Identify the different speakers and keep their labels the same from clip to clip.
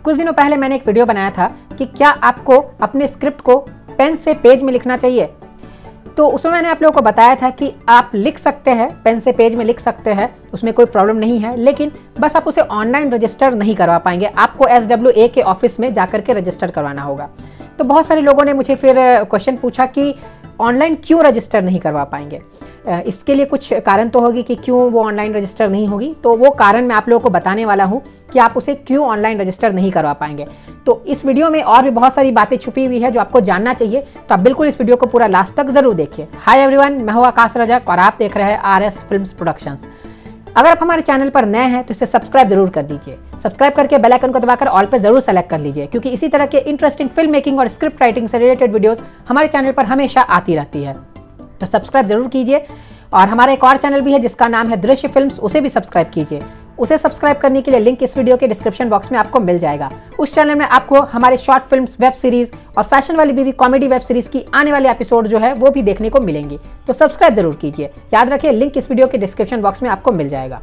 Speaker 1: कुछ दिनों पहले मैंने एक वीडियो बनाया था कि क्या आपको अपने स्क्रिप्ट को पेन से पेज में लिखना चाहिए। तो उसमें मैंने आप लोगों को बताया था कि आप लिख सकते हैं, पेन से पेज में लिख सकते हैं, उसमें कोई प्रॉब्लम नहीं है, लेकिन बस आप उसे ऑनलाइन रजिस्टर नहीं करवा पाएंगे। आपको SWA के ऑफिस में जाकर के रजिस्टर करवाना होगा। तो बहुत सारे लोगों ने मुझे फिर क्वेश्चन पूछा कि ऑनलाइन क्यों रजिस्टर नहीं करवा पाएंगे। इसके लिए कुछ कारण तो होगी कि क्यों वो ऑनलाइन रजिस्टर नहीं होगी, तो वो कारण मैं आप लोगों को बताने वाला हूँ कि आप उसे क्यों ऑनलाइन रजिस्टर नहीं करवा पाएंगे। तो इस वीडियो में और भी बहुत सारी बातें छुपी हुई है जो आपको जानना चाहिए, तो आप बिल्कुल इस वीडियो को पूरा लास्ट तक जरूर देखिए। हाय एवरीवन, मैं हूं आकाश रजक और आप देख रहे हैं RS फिल्म्स प्रोडक्शंस। अगर आप हमारे चैनल पर नए हैं तो इसे सब्सक्राइब जरूर कर दीजिए। सब्सक्राइब करके बेल आइकन को दबाकर ऑल पे जरूर सेलेक्ट कर लीजिए, क्योंकि इसी तरह के इंटरेस्टिंग फिल्म मेकिंग और स्क्रिप्ट राइटिंग से रिलेटेड वीडियोस हमारे चैनल पर हमेशा आती रहती है। तो सब्सक्राइब जरूर कीजिए। और हमारा एक और चैनल भी है जिसका नाम है दृश्य फिल्म्स, उसे भी सब्सक्राइब कीजिए। उसे सब्सक्राइब करने के लिए लिंक इस वीडियो के डिस्क्रिप्शन बॉक्स में आपको मिल जाएगा। उस चैनल में आपको हमारे शॉर्ट फिल्म्स, वेब सीरीज और फैशन वाली बीवी कॉमेडी वेब सीरीज की आने वाले एपिसोड जो है वो भी देखने को मिलेंगी। तो सब्सक्राइब जरूर कीजिए। याद रखिए, लिंक इस वीडियो के डिस्क्रिप्शन बॉक्स में आपको मिल जाएगा।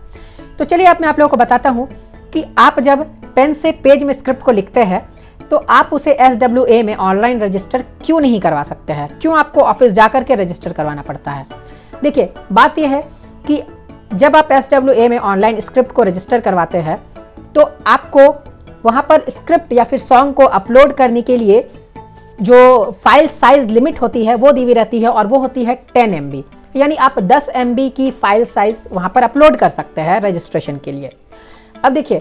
Speaker 1: तो चलिए अब मैं आप लोगों को बताता हूँ कि आप जब पेन से पेज में स्क्रिप्ट को लिखते हैं तो आप उसे SWA में ऑनलाइन रजिस्टर क्यों नहीं करवा सकते हैं, क्यों आपको ऑफिस जाकर के रजिस्टर करवाना पड़ता है। देखिए, बात यह है कि जब आप SWA में ऑनलाइन स्क्रिप्ट को रजिस्टर करवाते हैं तो आपको वहां पर स्क्रिप्ट या फिर सॉन्ग को अपलोड करने के लिए जो फाइल साइज लिमिट होती है वो दी हुई रहती है, और वो होती है 10 MB। यानी आप 10 MB की फाइल साइज वहां पर अपलोड कर सकते हैं रजिस्ट्रेशन के लिए। अब देखिए,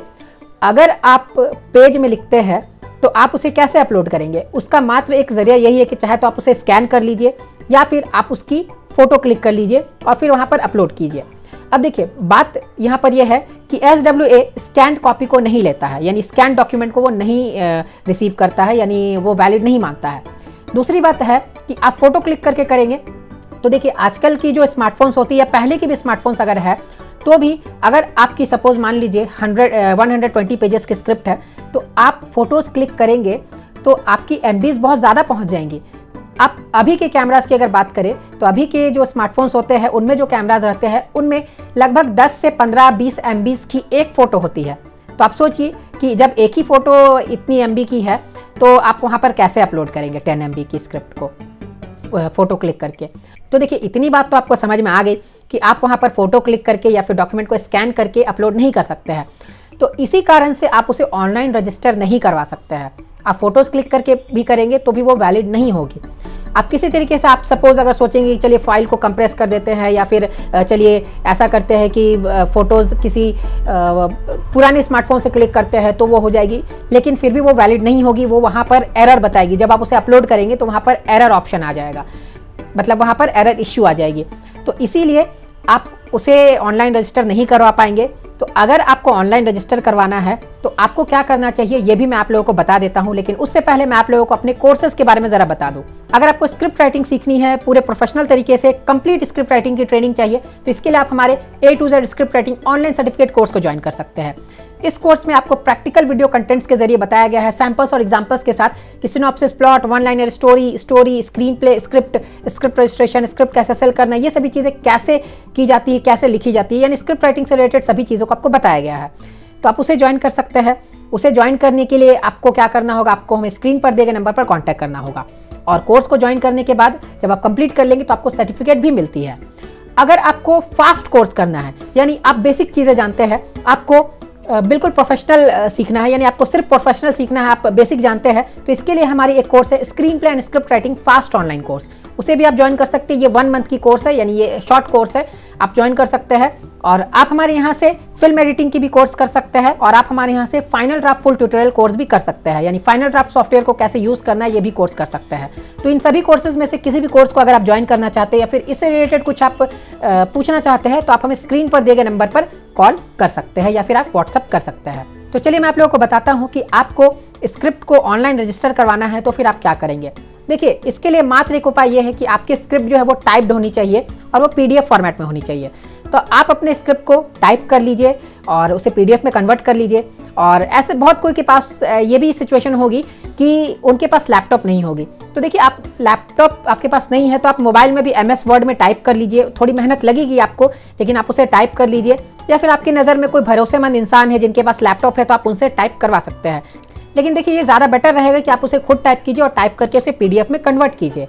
Speaker 1: अगर आप पेज में लिखते हैं तो आप उसे कैसे अपलोड करेंगे, उसका मात्र एक जरिया यही है कि चाहे तो आप उसे स्कैन कर लीजिए या फिर आप उसकी फोटो क्लिक कर लीजिए और फिर वहां पर अपलोड कीजिए। अब देखिए, बात यहाँ पर यह है कि SWA स्कैन कॉपी को नहीं लेता है, यानी स्कैन डॉक्यूमेंट को वो नहीं रिसीव करता है, यानी वो वैलिड नहीं मानता है। दूसरी बात है कि आप फोटो क्लिक करके करेंगे तो देखिए, आजकल की जो स्मार्टफोन्स होती है, पहले की भी स्मार्टफोन्स अगर है तो भी अगर आपकी सपोज मान लीजिए 120 पेजेस की स्क्रिप्ट है तो आप फोटोज क्लिक करेंगे तो आपकी MBs बहुत ज़्यादा पहुंच जाएंगी। आप अभी के कैमरास की अगर बात करें तो अभी के जो स्मार्टफोन्स होते हैं उनमें जो कैमरास रहते हैं उनमें लगभग 10 से 15-20 MBs की एक फ़ोटो होती है। तो आप सोचिए कि जब एक ही फ़ोटो इतनी MB की है तो आप वहाँ पर कैसे अपलोड करेंगे 10 MB की स्क्रिप्ट को फ़ोटो क्लिक करके। तो देखिए, इतनी बात तो आपको समझ में आ गई कि आप वहाँ पर फ़ोटो क्लिक करके या फिर डॉक्यूमेंट को स्कैन करके अपलोड नहीं कर सकते हैं। तो इसी कारण से आप उसे ऑनलाइन रजिस्टर नहीं करवा सकते हैं। आप फोटोज़ क्लिक करके भी करेंगे तो भी वो वैलिड नहीं होगी। आप किसी तरीके से, आप सपोज अगर सोचेंगे चलिए फाइल को कंप्रेस कर देते हैं या फिर चलिए ऐसा करते हैं कि फ़ोटोज़ किसी पुराने स्मार्टफोन से क्लिक करते हैं तो वो हो जाएगी, लेकिन फिर भी वो वैलिड नहीं होगी। वो वहाँ पर एरर बताएगी। जब आप उसे अपलोड करेंगे तो वहाँ पर एरर ऑप्शन आ जाएगा, मतलब वहाँ पर एरर इश्यू आ जाएगी। तो इसीलिए आप उसे ऑनलाइन रजिस्टर नहीं करवा पाएंगे। तो अगर आपको ऑनलाइन रजिस्टर करवाना है तो आपको क्या करना चाहिए ये भी मैं आप लोगों को बता देता हूं, लेकिन उससे पहले मैं आप लोगों को अपने कोर्सेज के बारे में ज़रा बता दूं। अगर आपको स्क्रिप्ट राइटिंग सीखनी है पूरे प्रोफेशनल तरीके से, कंप्लीट स्क्रिप्ट राइटिंग की ट्रेनिंग चाहिए, तो इसके लिए आप हमारे A to Z script writing online certificate course को ज्वाइन कर सकते हैं। इस कोर्स में आपको प्रैक्टिकल वीडियो कंटेंट्स के जरिए बताया गया है, सैंपल्स और एग्जांपल्स के साथ कि synopsis, plot, one liner story, screen play, script registration, script कैसे सेल करना, ये सभी चीज़ें कैसे की जाती है, कैसे लिखी जाती है, यानी स्क्रिप्ट राइटिंग से रिलेटेड सभी चीज़ों को आपको बताया गया है। तो आप उसे ज्वाइन कर सकते हैं। उसे ज्वाइन करने के लिए आपको क्या करना होगा, आपको हमें स्क्रीन पर दिए गए नंबर पर कॉन्टैक्ट करना होगा। और कोर्स को ज्वाइन करने के बाद जब आप कंप्लीट कर लेंगे तो आपको सर्टिफिकेट भी मिलती है। अगर आपको फास्ट कोर्स करना है, यानी आप बेसिक चीज़ें जानते हैं, आपको बिल्कुल प्रोफेशनल सीखना है, यानी आपको सिर्फ प्रोफेशनल सीखना है, आप बेसिक जानते हैं, तो इसके लिए हमारी एक कोर्स है screen play and script writing fast online course. उसे भी आप ज्वाइन कर सकते हैं। ये 1 मंथ की कोर्स है, यानी ये शॉर्ट कोर्स है, आप ज्वाइन कर सकते हैं। और आप हमारे यहाँ से फिल्म एडिटिंग की भी कोर्स कर सकते हैं, और आप हमारे यहाँ से final draft full tutorial course भी कर सकते हैं, यानी फाइनल ड्राफ्ट सॉफ्टवेयर को कैसे यूज़ करना है ये भी कोर्स कर सकते हैं। तो इन सभी कोर्सेज में से किसी भी कोर्स को अगर आप ज्वाइन करना चाहते हैं या फिर इससे रिलेटेड कुछ आप पूछना चाहते हैं तो आप हमें स्क्रीन पर दिए गए नंबर पर कॉल कर सकते हैं या फिर आप व्हाट्सअप कर सकते हैं। तो चलिए मैं आप लोगों को बताता हूँ कि आपको स्क्रिप्ट को ऑनलाइन रजिस्टर करवाना है तो फिर आप क्या करेंगे। देखिए, इसके लिए मात्र एक उपाय यह है कि आपकी स्क्रिप्ट जो है वो टाइप्ड होनी चाहिए और वो PDF फॉर्मेट में होनी चाहिए। तो आप अपने स्क्रिप्ट को टाइप कर लीजिए और उसे PDF में कन्वर्ट कर लीजिए। और ऐसे बहुत कोई के पास ये भी सिचुएशन होगी कि उनके पास लैपटॉप नहीं होगी। तो देखिए, आप लैपटॉप आपके पास नहीं है तो आप मोबाइल में भी MS वर्ड में टाइप कर लीजिए। थोड़ी मेहनत लगेगी आपको, लेकिन आप उसे टाइप कर लीजिए। या फिर आपकी नज़र में कोई भरोसेमंद इंसान है जिनके पास लैपटॉप है तो आप उनसे टाइप करवा सकते हैं। लेकिन देखिए ये ज़्यादा बेटर रहेगा कि आप उसे खुद टाइप कीजिए और टाइप करके उसे PDF में कन्वर्ट कीजिए,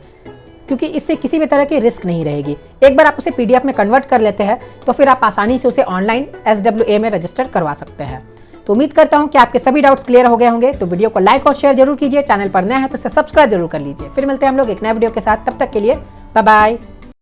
Speaker 1: क्योंकि इससे किसी भी तरह की रिस्क नहीं रहेगी। एक बार आप उसे PDF में कन्वर्ट कर लेते हैं तो फिर आप आसानी से उसे ऑनलाइन SWA में रजिस्टर करवा सकते हैं। तो उम्मीद करता हूं कि आपके सभी डाउट्स क्लियर हो गए होंगे। तो वीडियो को लाइक और शेयर जरूर कीजिए, चैनल पर नए हैं तो इसे सब्सक्राइब जरूर कर लीजिए। फिर मिलते हैं हम लोग एक नए वीडियो के साथ, तब तक के लिए बाय बाय।